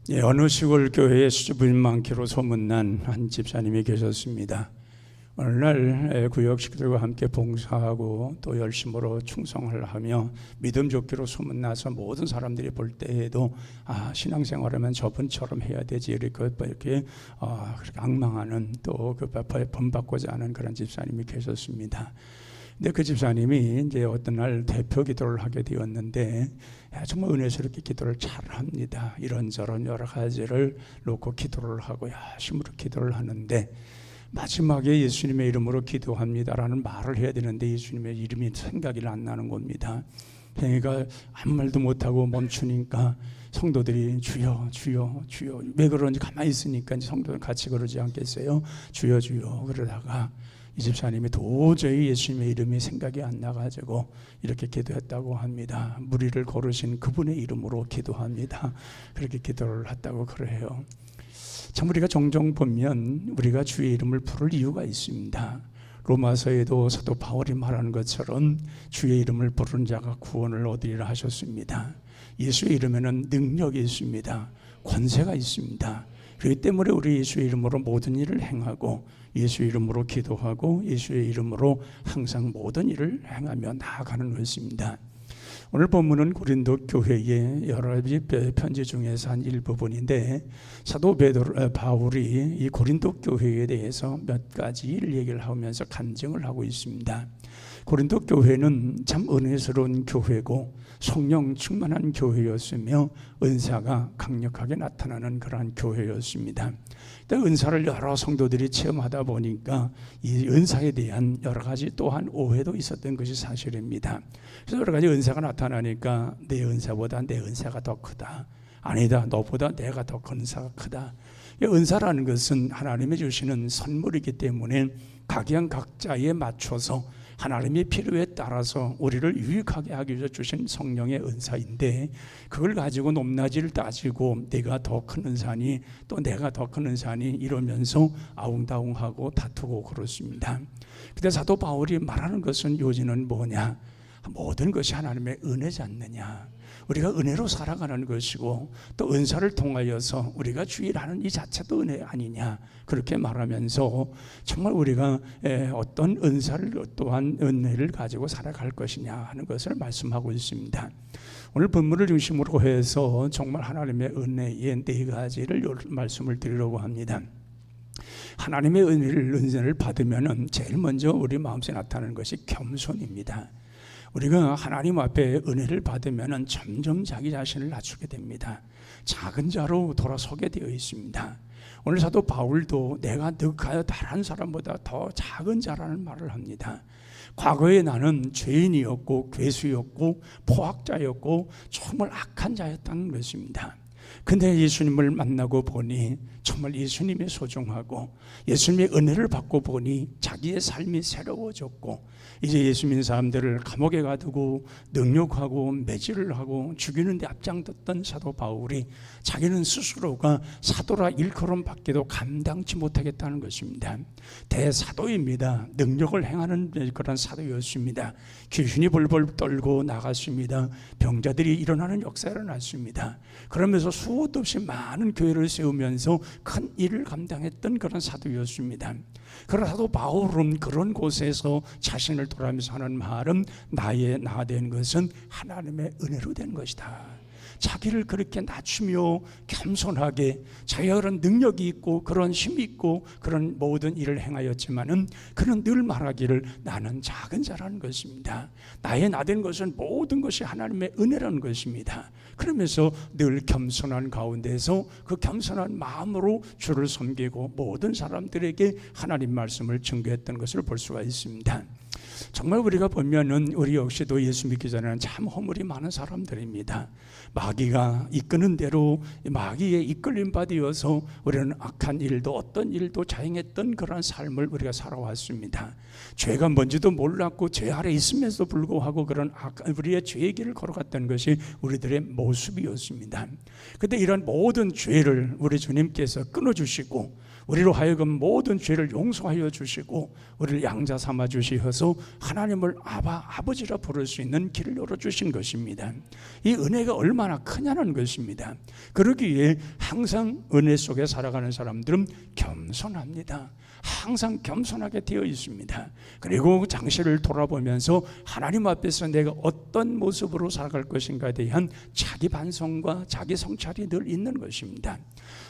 어느 시골 교회에 수줍음이 많기로 소문난 한 집사님이 계셨습니다. 어느 날 구역 식구들과 함께 봉사하고 또 열심으로 충성을 하며 믿음 좋기로 소문나서 모든 사람들이 볼 때에도 신앙생활하면 저분처럼 해야 되지 이렇게 앙망하는 또 그 본받고자 하는 그런 집사님이 계셨습니다. 근데 그 집사님이 이제 어떤 날 대표 기도를 하게 되었는데 정말 은혜스럽게 기도를 잘 합니다. 이런저런 여러 가지를 놓고 기도를 하고 열심으로 기도를 하는데 마지막에 예수님의 이름으로 기도합니다라는 말을 해야 되는데 예수님의 이름이 생각이 안 나는 겁니다. 행위가 아무 말도 못하고 멈추니까 성도들이 주여 주여 주여, 왜 그런지 가만히 있으니까 이제 성도들 같이 그러지 않겠어요? 주여 주여. 그러다가 이 집사님이 도저히 예수님의 이름이 생각이 안 나가지고 이렇게 기도했다고 합니다. 무리를 고르신 그분의 이름으로 기도합니다. 그렇게 기도를 했다고 그래요. 참 우리가 종종 보면 우리가 주의 이름을 부를 이유가 있습니다. 로마서에도 사도 바울이 말하는 것처럼 주의 이름을 부르는 자가 구원을 얻으리라 하셨습니다. 예수의 이름에는 능력이 있습니다. 권세가 있습니다. 그렇기 때문에 우리 예수의 이름으로 모든 일을 행하고 예수의 이름으로 기도하고 예수의 이름으로 항상 모든 일을 행하며 나아가는 것입니다. 오늘 본문은 고린도 교회의 여러 가지 편지 중에서 한 일부분인데 사도 바울이 이 고린도 교회에 대해서 몇 가지 얘기를 하면서 간증을 하고 있습니다. 고린도 교회는 참 은혜스러운 교회고 성령 충만한 교회였으며 은사가 강력하게 나타나는 그러한 교회였습니다. 은사를 여러 성도들이 체험하다 보니까 이 은사에 대한 여러 가지 또한 오해도 있었던 것이 사실입니다. 그래서 여러 가지 은사가 나타나니까 내 은사보다 내 은사가 더 크다, 아니다 너보다 내가 더 큰 은사가 크다. 은사라는 것은 하나님이 주시는 선물이기 때문에 각자에 맞춰서 하나님의 필요에 따라서 우리를 유익하게 하기 위해서 주신 성령의 은사인데 그걸 가지고 높낮이를 따지고 내가 더 큰 은사니 또 내가 더 큰 은사니 이러면서 아웅다웅하고 다투고 그렇습니다. 근데 사도 바울이 말하는 것은 요지는 뭐냐? 모든 것이 하나님의 은혜지 않느냐? 우리가 은혜로 살아가는 것이고 또 은사를 통하여서 우리가 주일하는 이 자체도 은혜 아니냐, 그렇게 말하면서 정말 우리가 어떤 은사를 또한 은혜를 가지고 살아갈 것이냐 하는 것을 말씀하고 있습니다. 오늘 본문을 중심으로 해서 정말 하나님의 은혜의 네 가지를 말씀을 드리려고 합니다. 하나님의 은혜를 받으면 제일 먼저 우리 마음속에 나타나는 것이 겸손입니다. 우리가 하나님 앞에 은혜를 받으면 점점 자기 자신을 낮추게 됩니다. 작은 자로 돌아서게 되어 있습니다. 오늘 사도 바울도 내가 다른 사람보다 더 작은 자라는 말을 합니다. 과거에 나는 죄인이었고 괴수였고 포학자였고 정말 악한 자였다는 것입니다. 근데 예수님을 만나고 보니 정말 예수님이 소중하고 예수님의 은혜를 받고 보니 자기의 삶이 새로워졌고 이제 예수 믿는 사람들을 감옥에 가두고 능욕하고 매질을 하고 죽이는 데 앞장섰던 사도 바울이 자기는 스스로가 사도라 일컬음 받기도 감당치 못하겠다는 것입니다. 대사도입니다. 능력을 행하는 그런 사도였습니다. 귀신이 벌벌 떨고 나갔습니다. 병자들이 일어나는 역사가 일어났습니다. 그러면서 수도 없이 많은 교회를 세우면서 큰 일을 감당했던 그런 사도였습니다. 그러나 사도 바울은 그런 곳에서 자신을 돌아보면서 하는 말은 나 된 것은 하나님의 은혜로 된 것이다. 자기를 그렇게 낮추며 겸손하게 자기가 그런 능력이 있고 그런 힘이 있고 그런 모든 일을 행하였지만은 그는 늘 말하기를 나는 작은 자라는 것입니다. 나의 나된 것은 모든 것이 하나님의 은혜라는 것입니다. 그러면서 늘 겸손한 가운데서 그 겸손한 마음으로 주를 섬기고 모든 사람들에게 하나님 말씀을 증거했던 것을 볼 수가 있습니다. 정말 우리가 보면은 우리 역시도 예수 믿기 전에는 참 허물이 많은 사람들입니다. 마귀가 이끄는 대로 마귀에 이끌림 받으어서 우리는 악한 일도 어떤 일도 자행했던 그런 삶을 우리가 살아왔습니다. 죄가 뭔지도 몰랐고 죄 아래 있음에도 불구하고 그런 우리의 죄의 길을 걸어갔던 것이 우리들의 모습이었습니다. 그런데 이런 모든 죄를 우리 주님께서 끊어주시고 우리로 하여금 모든 죄를 용서하여 주시고 우리를 양자 삼아 주시어서 하나님을 아버지라 부를 수 있는 길을 열어주신 것입니다. 이 은혜가 얼마나 얼마나 크냐는 것입니다. 그러기에 항상 은혜 속에 살아가는 사람들은 겸손합니다. 항상 겸손하게 되어 있습니다. 그리고 장시를 돌아보면서 하나님 앞에서 내가 어떤 모습으로 살아갈 것인가에 대한 자기 반성과 자기 성찰이 늘 있는 것입니다.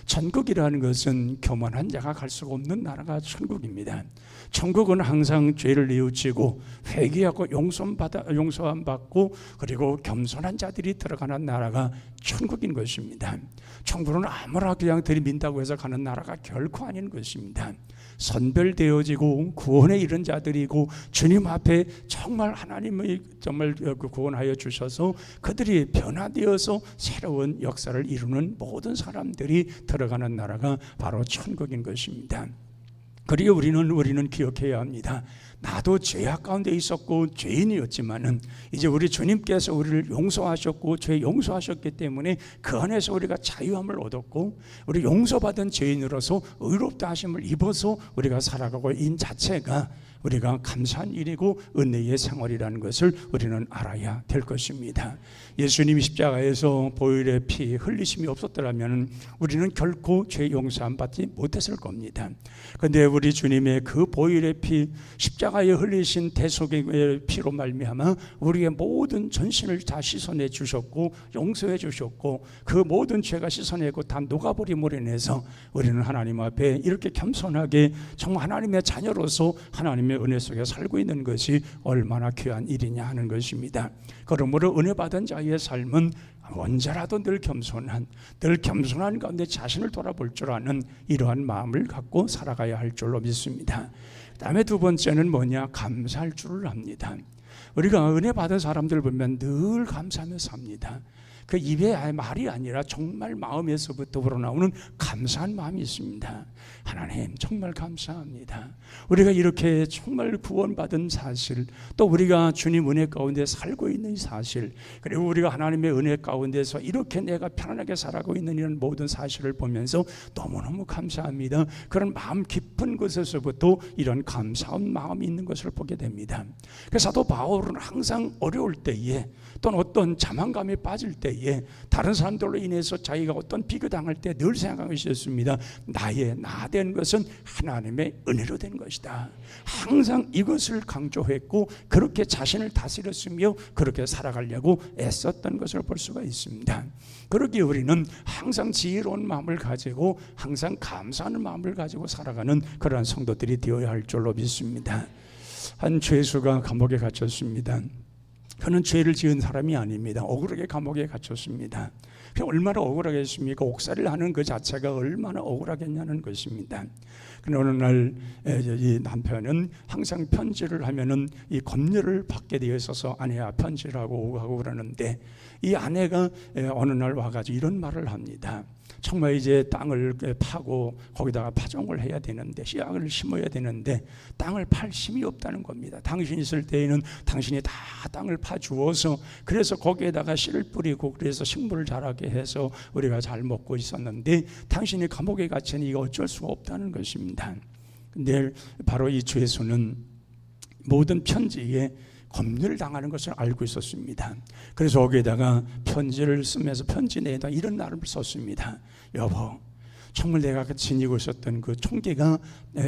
천국이라는 것은 교만한 자가 갈 수가 없는 나라가 천국입니다. 천국은 항상 죄를 뉘우치고 회개하고 용서함 받고 그리고 겸손한 자들이 들어가는 나라가 천국인 것입니다. 천국은 아무나 그냥 들이민다고 해서 가는 나라가 결코 아닌 것입니다. 선별되어지고 구원에 이른 자들이고 주님 앞에 정말 하나님의 정말 구원하여 주셔서 그들이 변화되어서 새로운 역사를 이루는 모든 사람들이 들어가는 나라가 바로 천국인 것입니다. 그리고 우리는 기억해야 합니다. 나도 죄악 가운데 있었고 죄인이었지만은 이제 우리 주님께서 우리를 용서하셨고 죄 용서하셨기 때문에 그 안에서 우리가 자유함을 얻었고 우리 용서받은 죄인으로서 의롭다 하심을 입어서 우리가 살아가고 인 자체가 우리가 감사한 일이고 은혜의 생활이라는 것을 우리는 알아야 될 것입니다. 예수님이 십자가에서 보혈의 피 흘리심이 없었더라면 우리는 결코 죄 용서함 받지 못했을 겁니다. 그런데 우리 주님의 그 보혈의 피 십자가에 흘리신 대속의 피로 말미암아 우리의 모든 전신을 다 씻어내 주셨고 용서해 주셨고 그 모든 죄가 씻어내고 다 녹아버림으로 인해서 우리는 하나님 앞에 이렇게 겸손하게 정말 하나님의 자녀로서 하나님의 은혜 속에 살고 있는 것이 얼마나 귀한 일이냐 하는 것입니다. 그러므로 은혜 받은 자의 삶은 언제라도 늘 겸손한 가운데 자신을 돌아볼 줄 아는 이러한 마음을 갖고 살아가야 할 줄로 믿습니다. 그 다음에 두 번째는 뭐냐? 감사할 줄을 압니다. 우리가 은혜 받은 사람들 보면 늘 감사하며 삽니다. 그 입의 말이 아니라 정말 마음에서부터 우러나오는 감사한 마음이 있습니다. 하나님 정말 감사합니다. 우리가 이렇게 정말 구원받은 사실, 또 우리가 주님 은혜 가운데 살고 있는 사실, 그리고 우리가 하나님의 은혜 가운데서 이렇게 내가 편안하게 살아가고 있는 이런 모든 사실을 보면서 너무너무 감사합니다. 그런 마음 깊은 곳에서부터 이런 감사한 마음이 있는 것을 보게 됩니다. 그래서 사도 바울은 항상 어려울 때에 또는 어떤 자만감에 빠질 때에 다른 사람들로 인해서 자기가 어떤 비교당할 때 늘 생각하고 있었습니다. 나의 나 된 것은 하나님의 은혜로 된 것이다. 항상 이것을 강조했고 그렇게 자신을 다스렸으며 그렇게 살아가려고 애썼던 것을 볼 수가 있습니다. 그러기에 우리는 항상 지혜로운 마음을 가지고 항상 감사하는 마음을 가지고 살아가는 그러한 성도들이 되어야 할 줄로 믿습니다. 한 죄수가 감옥에 갇혔습니다. 그는 죄를 지은 사람이 아닙니다. 억울하게 감옥에 갇혔습니다. 얼마나 억울하겠습니까? 옥살이를 하는 그 자체가 얼마나 억울하겠냐는 것입니다. 그런데 어느 날 이 남편은 항상 편지를 하면은 이 검열을 받게 되어 있어서 아내야 편지를 하고 그러는데 이 아내가 어느 날 와가지고 이런 말을 합니다. 정말 이제 땅을 파고 거기다가 파종을 해야 되는데 씨앗을 심어야 되는데 땅을 팔 힘이 없다는 겁니다. 당신이 있을 때에는 당신이 다 땅을 파주어서 그래서 거기에다가 씨를 뿌리고 그래서 식물을 자라게 해서 우리가 잘 먹고 있었는데 당신이 감옥에 갇히니 이거 어쩔 수가 없다는 것입니다. 근데 바로 이 죄수는 모든 편지에 검열을 당하는 것을 알고 있었습니다. 그래서 거기에다가 편지를 쓰면서 편지 내에다 이런 말을 썼습니다. 여보, 정말 내가 지니고 있었던 그 총기가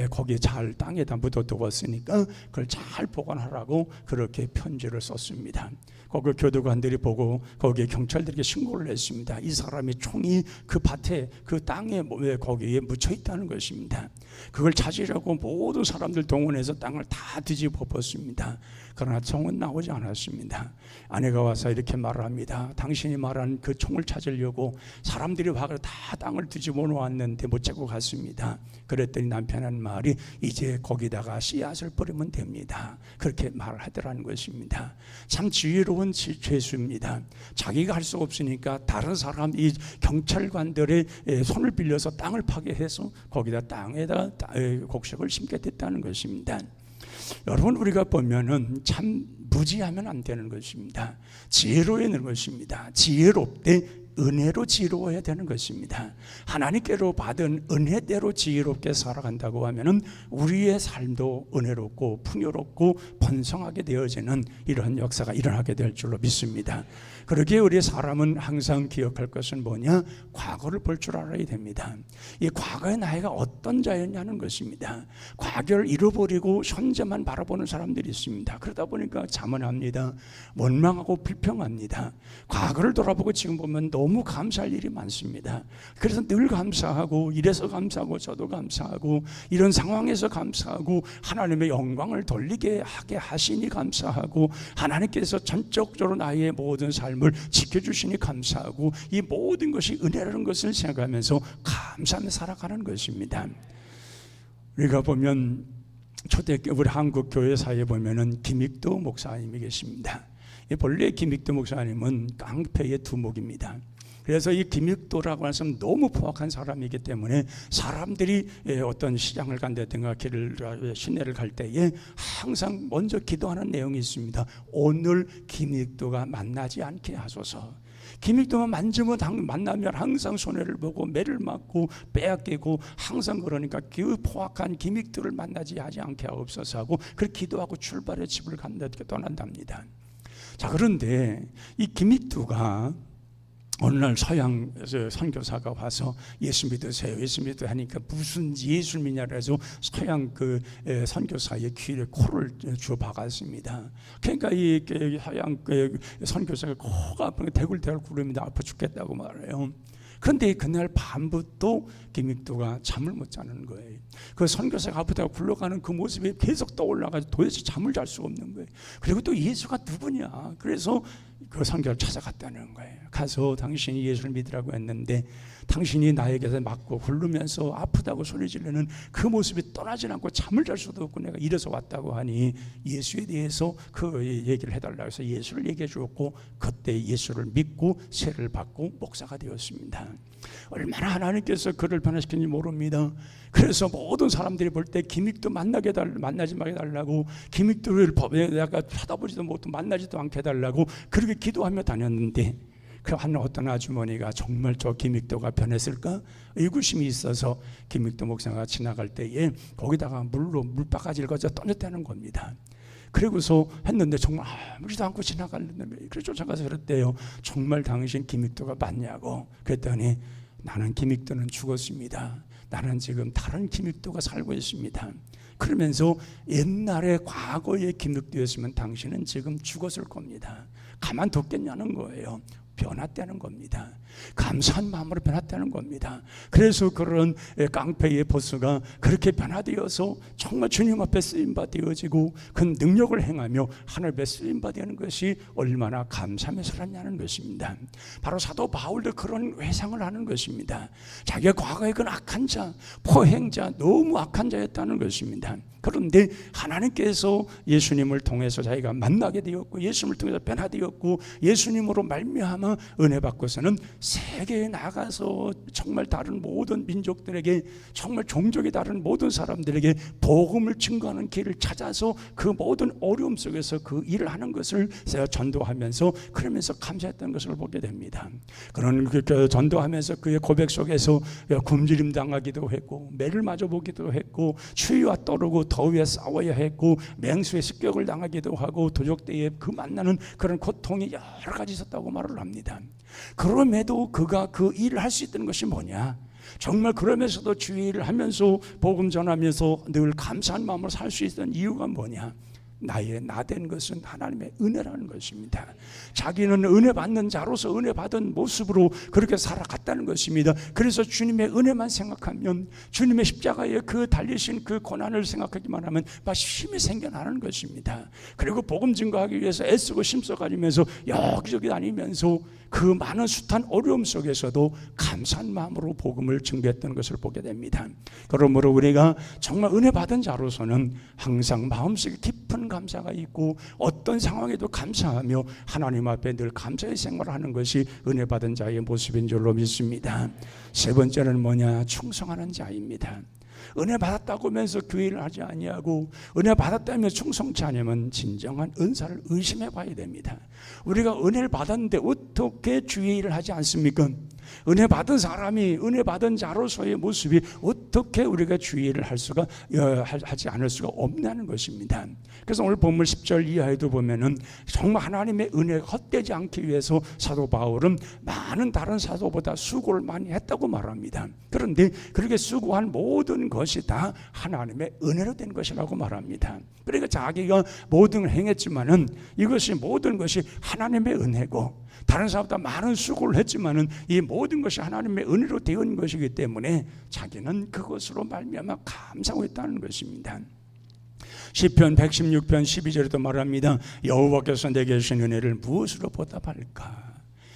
거기에 잘 땅에다 묻어두었으니까 그걸 잘 보관하라고 그렇게 편지를 썼습니다. 거기 교도관들이 보고 거기에 경찰들에게 신고를 했습니다. 이 사람이 총이 그 밭에 그 땅에 거기에 묻혀 있다는 것입니다. 그걸 찾으려고 모든 사람들 동원해서 땅을 다 뒤집어 엎었습니다. 그러나 총은 나오지 않았습니다. 아내가 와서 이렇게 말을 합니다. 당신이 말한 그 총을 찾으려고 사람들이 와서 다 땅을 뒤집어 놓았는데 못 찾고 갔습니다. 그랬더니 남편한 말이 이제 거기다가 씨앗을 뿌리면 됩니다. 그렇게 말을 하더라는 것입니다. 참 지혜로운 죄수입니다. 자기가 할 수 없으니까 다른 사람 이 경찰관들의 손을 빌려서 땅을 파게 해서 거기다 땅에다 곡식을 심게 됐다는 것입니다. 여러분 우리가 보면은 참 무지하면 안 되는 것입니다. 지혜로워야 하는 것입니다. 지혜롭되 은혜로 지혜로워야 되는 것입니다. 하나님께로 받은 은혜대로 지혜롭게 살아간다고 하면은 우리의 삶도 은혜롭고 풍요롭고 번성하게 되어지는 이러한 역사가 일어나게 될 줄로 믿습니다. 그러기에 우리 사람은 항상 기억할 것은 뭐냐? 과거를 볼 줄 알아야 됩니다. 이 과거의 나이가 어떤 자였냐는 것입니다. 과거를 잃어버리고 현재만 바라보는 사람들이 있습니다. 그러다 보니까 자만합니다. 원망하고 불평합니다. 과거를 돌아보고 지금 보면 너무 감사할 일이 많습니다. 그래서 늘 감사하고, 이래서 감사하고 저도 감사하고, 이런 상황에서 감사하고, 하나님의 영광을 돌리게 하게 하시니 감사하고, 하나님께서 전적으로 나의 모든 삶을 지켜주시니 감사하고, 이 모든 것이 은혜라는 것을 생각하면서 감사하며 살아가는 것입니다. 우리가 보면 초대교회, 우리 한국 교회사에 보면은 김익도 목사님이 계십니다. 본래 김익도 목사님은 깡패의 두목입니다. 그래서 이 김익도라고 하는 사람은 너무 포악한 사람이기 때문에 사람들이 어떤 시장을 간다든가 시내를 갈 때에 항상 먼저 기도하는 내용이 있습니다. 오늘 김익도가 만나지 않게 하소서. 김익도만 만나면 항상 손해를 보고 매를 맞고 빼앗기고, 항상 그러니까 그 포악한 김익도를 만나지 하지 않게 하옵소서 하고 그렇게 기도하고 출발해 집을 떠난답니다. 자, 그런데 이 김익도가 어느 날 서양 선교사가 와서 예수 믿으세요, 예수 믿으세요 하니까 무슨 예수 믿냐고 해서 서양 그 선교사의 귀에 코를 주워 박았습니다. 그러니까 이 서양 선교사가 코가 아프니까 대굴대굴 구릅니다. 아파 죽겠다고 말해요. 그런데 그날 밤부터 김익도가 잠을 못 자는 거예요. 그 선교사가 아프다고 굴러가는 그 모습이 계속 떠올라가지고 도대체 잠을 잘 수가 없는 거예요. 그리고 또 예수가 누구냐? 그래서 그 선교를 찾아갔다는 거예요. 가서 당신이 예수를 믿으라고 했는데 당신이 나에게서 맞고 굴르면서 아프다고 소리 지르는 그 모습이 떠나지 않고 잠을 잘 수도 없고 내가 이래서 왔다고 하니 예수에 대해서 그 얘기를 해달라고 해서 예수를 얘기해 주었고, 그때 예수를 믿고 세례를 받고 목사가 되었습니다. 얼마나 하나님께서 그를 변화시키는지 모릅니다. 그래서 모든 사람들이 볼 때 김익도 만나지 말게 해달라고, 김익도를 내가 쳐다보지도 못하고 만나지도 않게 해달라고 그렇게 기도하며 다녔는데, 그 한 어떤 아주머니가 정말 저 김익도가 변했을까 의구심이 있어서 김익도 목사가 지나갈 때에 거기다가 물바가지를 가져 던졌다는 겁니다. 그리고서 했는데 정말 아무리도 않고 지나갔는데, 그래서 쫓아가서 그랬대요. 정말 당신 김익도가 맞냐고. 그랬더니 나는 김익도는 죽었습니다. 나는 지금 다른 김익도가 살고 있습니다. 그러면서 옛날에 과거의 김익도였으면 당신은 지금 죽었을 겁니다. 가만뒀겠냐는 거예요. 변화되는 겁니다. 감사한 마음으로 변화되는 겁니다. 그래서 그런 깡패의 보스가 그렇게 변화되어서 정말 주님 앞에 쓰임받아지고 그 능력을 행하며 하늘 앞에 쓰임받는 것이 얼마나 감사하며 살았냐는 것입니다. 바로 사도 바울도 그런 회상을 하는 것입니다. 자기가 과거에 그 악한 자, 포행자, 너무 악한 자였다는 것입니다. 그런데 하나님께서 예수님을 통해서 자기가 만나게 되었고, 예수님을 통해서 변화되었고, 예수님으로 말미암아 은혜 받고서는 세계에 나가서 정말 다른 모든 민족들에게, 정말 종족이 다른 모든 사람들에게 복음을 증거하는 길을 찾아서 그 모든 어려움 속에서 그 일을 하는 것을 전도하면서, 그러면서 감사했던 것을 보게 됩니다. 그런 그 전도하면서 그의 고백 속에서 굶주림 당하기도 했고, 매를 맞아 보기도 했고, 추위와 떠오르고 더위에 싸워야 했고, 맹수의 습격을 당하기도 하고, 도적대에 그 만나는 그런 고통이 여러 가지 있었다고 말을 합니다. 그럼에도 그가 그 일을 할 수 있다는 것이 뭐냐? 정말 그러면서도 주의 일을 하면서 복음 전하면서 늘 감사한 마음으로 살 수 있던 이유가 뭐냐? 나 된 것은 하나님의 은혜라는 것입니다. 자기는 은혜 받는 자로서 은혜 받은 모습으로 그렇게 살아갔다는 것입니다. 그래서 주님의 은혜만 생각하면, 주님의 십자가에 그 달리신 그 고난을 생각하기만 하면 막 힘이 생겨나는 것입니다. 그리고 복음 증거하기 위해서 애쓰고 힘써가면서 여기저기 다니면서 그 많은 숱한 어려움 속에서도 감사한 마음으로 복음을 증거했던 것을 보게 됩니다. 그러므로 우리가 정말 은혜 받은 자로서는 항상 마음속에 깊은 감사가 있고, 어떤 상황에도 감사하며 하나님 앞에 늘 감사의 생활을 하는 것이 은혜 받은 자의 모습인 줄로 믿습니다. 세 번째는 뭐냐? 충성하는 자입니다. 은혜 받았다고 하면서 교회를 하지 아니하고 은혜 받았다며 충성치 않으면 진정한 은사를 의심해 봐야 됩니다. 우리가 은혜를 받았는데 어떻게 주의 일을 하지 않습니까? 은혜 받은 사람이 은혜 받은 자로서의 모습이 어떻게 우리가 주의 일을 하지 않을 수가 없다는 것입니다. 그래서 오늘 본문 10절 이하에도 보면은 정말 하나님의 은혜가 헛되지 않기 위해서 사도 바울은 많은 다른 사도보다 수고를 많이 했다고 말합니다. 그런데 그렇게 수고한 모든 것이 다 하나님의 은혜로 된 것이라고 말합니다. 그러니까 자기가 모든 걸 행했지만은 이것이 모든 것이 하나님의 은혜고, 다른 사람보다 많은 수고를 했지만은 이 모든 것이 하나님의 은혜로 되어진 것이기 때문에 자기는 그것으로 말미암아 감사하고 있다는 것입니다. 시편 116편 12절에도 말합니다. 여호와께서 내게 주신 은혜를 무엇으로 보답할까?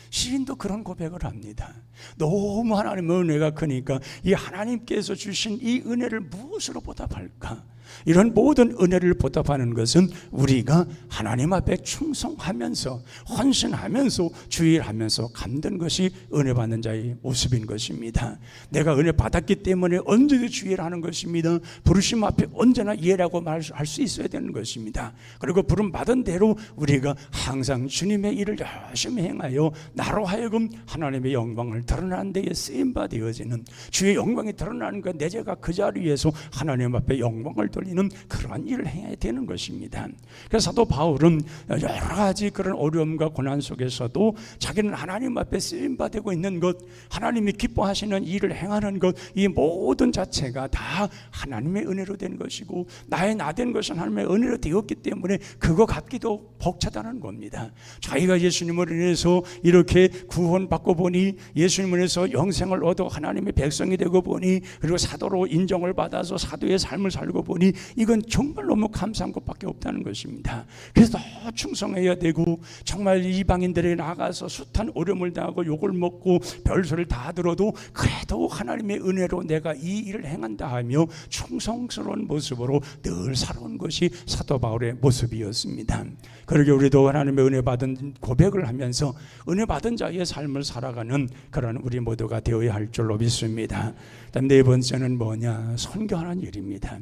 시인도 그런 고백을 합니다. 너무 하나님의 은혜가 크니까 이 하나님께서 주신 이 은혜를 무엇으로 보답할까? 이런 모든 은혜를 보답하는 것은 우리가 하나님 앞에 충성하면서 헌신하면서 주일하면서 감는 것이 은혜 받는 자의 모습인 것입니다. 내가 은혜 받았기 때문에 언제든지 주일을 하는 것입니다. 부르심 앞에 언제나 예라고 말할 수 있어야 되는 것입니다. 그리고 부름 받은 대로 우리가 항상 주님의 일을 열심히 행하여 나로 하여금 하나님의 영광을 드러나는 데에 쓰임바 되어지는, 주의 영광이 드러나는 것, 내 죄가 그 자리에서 하나님 앞에 영광을 돌리는 그러한 일을 해야 되는 것입니다. 그래서 사도 바울은 여러 가지 그런 어려움과 고난 속에서도 자기는 하나님 앞에 쓰임받고 있는 것, 하나님이 기뻐하시는 일을 행하는 것, 이 모든 자체가 다 하나님의 은혜로 된 것이고 나의 나 된 것은 하나님의 은혜로 되었기 때문에 그거 갖기도 벅차다는 겁니다. 자기가 예수님을 인해서 이렇게 구원받고 보니, 예수님을 인해서 영생을 얻어 하나님의 백성이 되고 보니, 그리고 사도로 인정을 받아서 사도의 삶을 살고 보니 이건 정말 너무 감사한 것밖에 없다는 것입니다. 그래서 더 충성해야 되고, 정말 이방인들에게 나가서 숱한 어려움을 당하고 욕을 먹고 별소리를 다 들어도 그래도 하나님의 은혜로 내가 이 일을 행한다 하며 충성스러운 모습으로 늘 살아온 것이 사도 바울의 모습이었습니다. 그러게 우리도 하나님의 은혜 받은 고백을 하면서 은혜 받은 자의 삶을 살아가는 그런 우리 모두가 되어야 할 줄로 믿습니다. 다음 네 번째는 뭐냐? 선교하는 일입니다.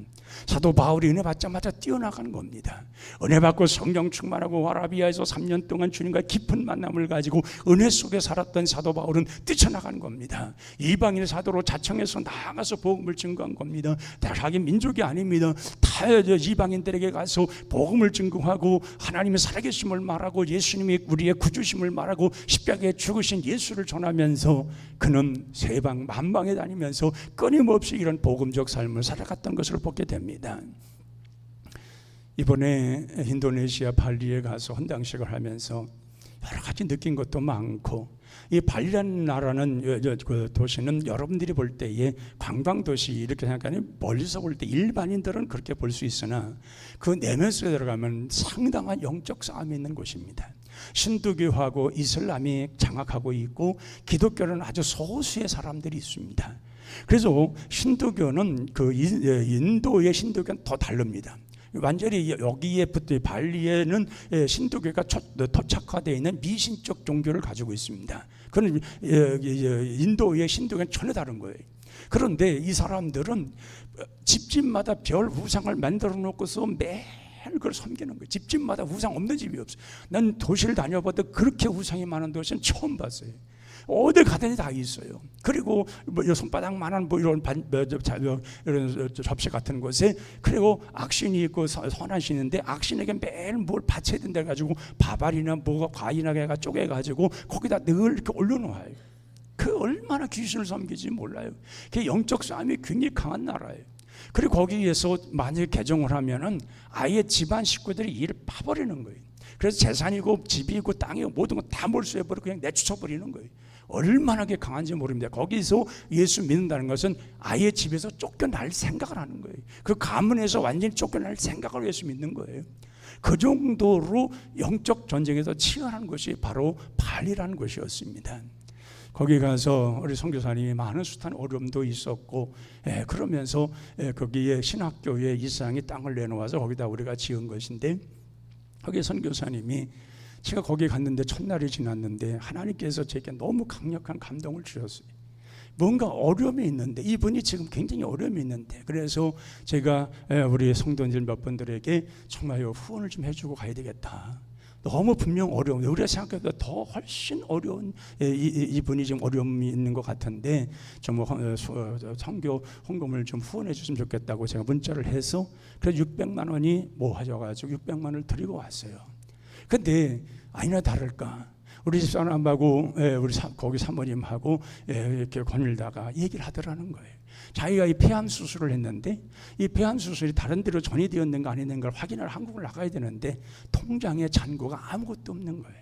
사도 바울이 은혜 받자마자 뛰어나가는 겁니다. 은혜 받고 성령 충만하고 아라비아에서 3년 동안 주님과 깊은 만남을 가지고 은혜 속에 살았던 사도 바울은 뛰쳐나가는 겁니다. 이방인 사도로 자청해서 나가서 복음을 증거한 겁니다. 자기 민족이 아닙니다. 다 이방인들에게 가서 복음을 증거하고 하나님의 살아계심을 말하고 예수님이 우리의 구주심을 말하고 십자가에 죽으신 예수를 전하면서 그는 세방 만방에 다니면서 끊임없이 이런 복음적 삶을 살아갔던 것을 보게 됩니다. 이번에 인도네시아 발리에 가서 헌당식을 하면서 여러 가지 느낀 것도 많고, 이 발리라는 나라는 그 도시는 여러분들이 볼 때에 관광도시 이렇게 생각하면 멀리서 볼 때 일반인들은 그렇게 볼 수 있으나 그 내면속에 들어가면 상당한 영적 싸움이 있는 곳입니다. 신두교하고 이슬람이 장악하고 있고 기독교는 아주 소수의 사람들이 있습니다. 그래서 신두교는 그 인도의 신두교는 더 다릅니다. 완전히 여기에 붙어 발리에는 신두교가 토착화되어 있는 미신적 종교를 가지고 있습니다. 그건 인도의 신두교는 전혀 다른 거예요. 그런데 이 사람들은 집집마다 별 우상을 만들어 놓고서 매일 그걸 섬기는 거예요. 집집마다 우상 없는 집이 없어요. 난 도시를 다녀봐도 그렇게 우상이 많은 도시는 처음 봤어요. 어딜 가든지 다 있어요. 그리고 뭐 손바닥만한 뭐 이런 이런 접시 같은 곳에, 그리고 악신이 있고 선한 신이 있는데 악신에게 매일 뭘 바쳐야 된다 해가지고 밥알이나 뭐가 과일이나 해가 쪼개가지고 거기다 늘 이렇게 올려놓아요. 그 얼마나 귀신을 섬기지 몰라요. 그 영적 싸움이 굉장히 강한 나라예요. 그리고 거기에서 만약에 개종을 하면은 아예 집안 식구들이 일을 파버리는 거예요. 그래서 재산이고 집이고 땅이고 모든 거 다 몰수해버리고 그냥 내쫓아버리는 거예요. 얼마나 강한지 모릅니다. 거기서 예수 믿는다는 것은 아예 집에서 쫓겨날 생각을 하는 거예요. 그 가문에서 완전히 쫓겨날 생각을 예수 믿는 거예요. 그 정도로 영적 전쟁에서 치열한 것이 바로 발리라는 것이었습니다. 거기 가서 우리 선교사님이 많은 숱한 어려움도 있었고, 그러면서 거기에 신학교에 이상이 땅을 내놓아서 거기다 우리가 지은 것인데, 거기 선교사님이 제가 거기 갔는데 첫날이 지났는데 하나님께서 제게 너무 강력한 감동을 주셨어요. 뭔가 어려움이 있는데, 이분이 지금 굉장히 어려움이 있는데, 그래서 제가 우리 성도들 몇 분들에게 정말 후원을 좀 해주고 가야 되겠다. 너무 분명 어려운데, 우리가 생각해도 더 훨씬 어려운 이분이 지금 어려움이 있는 것 같은데, 좀 선교 헌금을 좀 후원해 줬으면 좋겠다고 제가 문자를 해서, 그래서 600만 원이 모아져가지고 600만 원을 드리고 왔어요. 근데 아니나 다를까, 우리 집사람하고 우리 거기 사모님하고 이렇게 거닐다가 얘기를 하더라는 거예요. 자기가 이 폐암 수술을 했는데, 이 폐암 수술이 다른 데로 전이되었는가 아니었는가를 확인을 한국을 나가야 되는데 통장에 잔고가 아무것도 없는 거예요.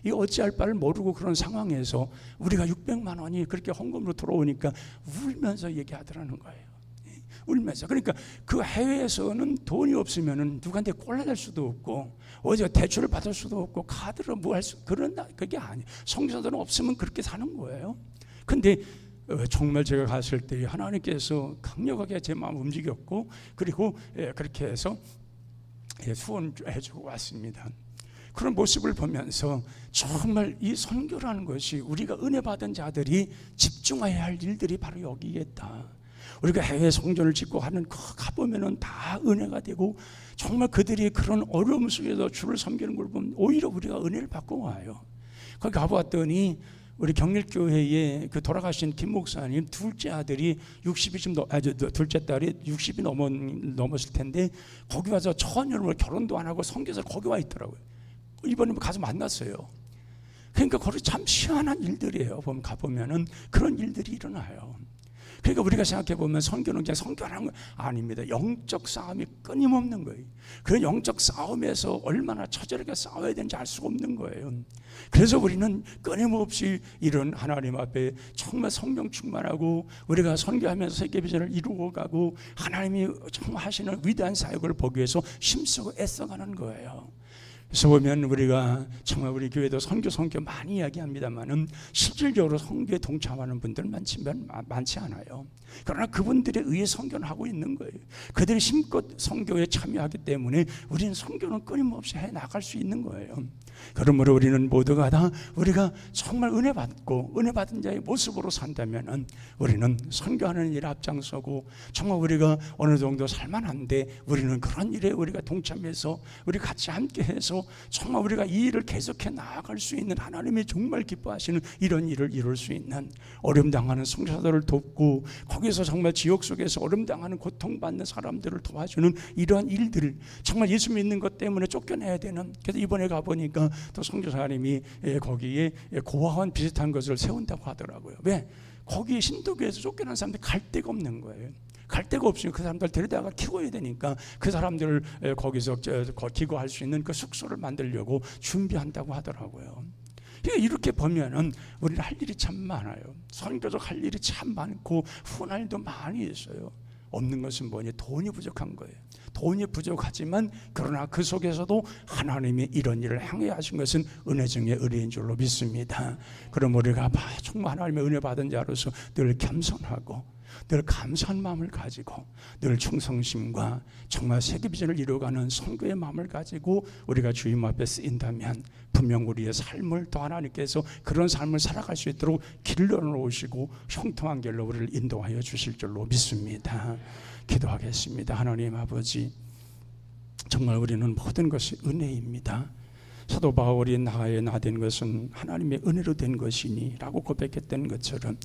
이 어찌할 바를 모르고 그런 상황에서 우리가 600만 원이 그렇게 헌금으로 들어오니까 울면서 얘기하더라는 거예요. 울면서. 그러니까 그 해외에서는 돈이 없으면은 누구한테 꼴라댈 수도 없고, 어디가 대출을 받을 수도 없고, 카드로 뭐 할 수, 그게 아니에요. 선교사들은 없으면 그렇게 사는 거예요. 근데 정말 제가 갔을 때 하나님께서 강력하게 제 마음을 움직였고, 그리고 그렇게 해서 후원해주고 왔습니다. 그런 모습을 보면서 정말 이 선교라는 것이 우리가 은혜 받은 자들이 집중해야 할 일들이 바로 여기에 있다. 우리가 해외 성전을 짓고 하는 가보면은 다 은혜가 되고, 정말 그들이 그런 어려움 속에서 주를 섬기는 걸 보면 오히려 우리가 은혜를 받고 와요. 거기 가보았더니 우리 경일교회에 그 돌아가신 김 목사님 둘째 아들이 60이 좀 둘째 딸이 60이 넘었을 텐데, 거기 와서 처녀로 결혼도 안 하고 선교사를 거기 와 있더라고요. 이번에 가서 만났어요. 그러니까 거기 참 희한한 일들이에요. 가보면은 그런 일들이 일어나요. 그러니까 우리가 생각해보면 선교는 그냥 선교라는 거 아닙니다. 영적 싸움이 끊임없는 거예요. 그 영적 싸움에서 얼마나 처절하게 싸워야 되는지 알 수가 없는 거예요. 그래서 우리는 끊임없이 이런 하나님 앞에 정말 성령 충만하고, 우리가 선교하면서 세계 비전을 이루어가고 하나님이 정말 하시는 위대한 사역을 보기 위해서 힘쓰고 애써가는 거예요. 그래서 보면 우리가 정말 우리 교회도 선교 많이 이야기합니다만은 실질적으로 선교에 동참하는 분들은 많지 않아요. 그러나 그분들에 의해 선교는 하고 있는 거예요. 그들이 힘껏 선교에 참여하기 때문에 우리는 선교는 끊임없이 해 나갈 수 있는 거예요. 그러므로 우리는 모두가 다 우리가 정말 은혜 받고 은혜 받은 자의 모습으로 산다면은 우리는 선교하는 일에 앞장서고, 정말 우리가 어느 정도 살만한데 우리는 그런 일에 우리가 동참해서 우리 같이 함께해서 정말 우리가 이 일을 계속해 나아갈 수 있는, 하나님이 정말 기뻐하시는 이런 일을 이룰 수 있는, 어려움 당하는 선교사들을 돕고 거기서 정말 지옥 속에서 어려움 당하는 고통받는 사람들을 도와주는 이러한 일들을 정말 예수 믿는 것 때문에 쫓겨내야 되는. 그래서 이번에 가보니까 또 선교사님이 거기에 고아원 비슷한 것을 세운다고 하더라고요. 왜? 거기 신도교에서 쫓겨난 사람들이 갈 데가 없는 거예요. 갈 데가 없으니까 그 사람들 데려다가 키워야 되니까 그 사람들을 거기서 기거할 수 있는 그 숙소를 만들려고 준비한다고 하더라고요. 이렇게 보면은 우리는 할 일이 참 많아요. 선교적 할 일이 참 많고 후원할 일도 많이 있어요. 없는 것은 뭐니? 돈이 부족한 거예요. 돈이 부족하지만 그러나 그 속에서도 하나님이 이런 일을 향해 하신 것은 은혜 중에 은혜인 줄로 믿습니다. 그럼 우리가 정말 하나님의 은혜 받은 자로서 늘 겸손하고 늘 감사한 마음을 가지고 늘 충성심과 정말 세계 비전을 이루어가는 선교의 마음을 가지고 우리가 주님 앞에 쓰인다면 분명 우리의 삶을 또 하나님께서 그런 삶을 살아갈 수 있도록 길러 놓으시고 형통한 길로 우리를 인도하여 주실 줄로 믿습니다. 기도하겠습니다. 하나님 아버지, 정말 우리는 모든 것이 은혜입니다. 사도 바울이 나의 나된 것은 하나님의 은혜로 된 것이니 라고 고백했던 것처럼,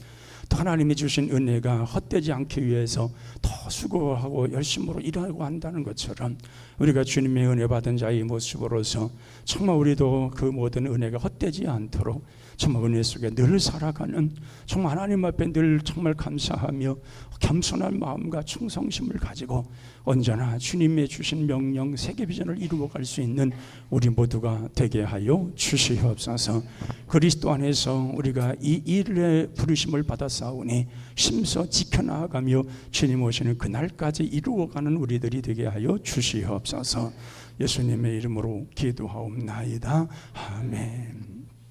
또 하나님이 주신 은혜가 헛되지 않기 위해서 더 수고하고 열심으로 일하고 한다는 것처럼, 우리가 주님의 은혜 받은 자의 모습으로서 정말 우리도 그 모든 은혜가 헛되지 않도록 정말 은혜 속에 늘 살아가는, 정말 하나님 앞에 늘 정말 감사하며 겸손한 마음과 충성심을 가지고 언제나 주님의 주신 명령 세계 비전을 이루어갈 수 있는 우리 모두가 되게 하여 주시옵소서. 그리스도 안에서 우리가 이 일에 부르심을 받았사오니 심서 지켜나가며 주님 오시는 그날까지 이루어가는 우리들이 되게 하여 주시옵소서. 예수님의 이름으로 기도하옵나이다. 아멘.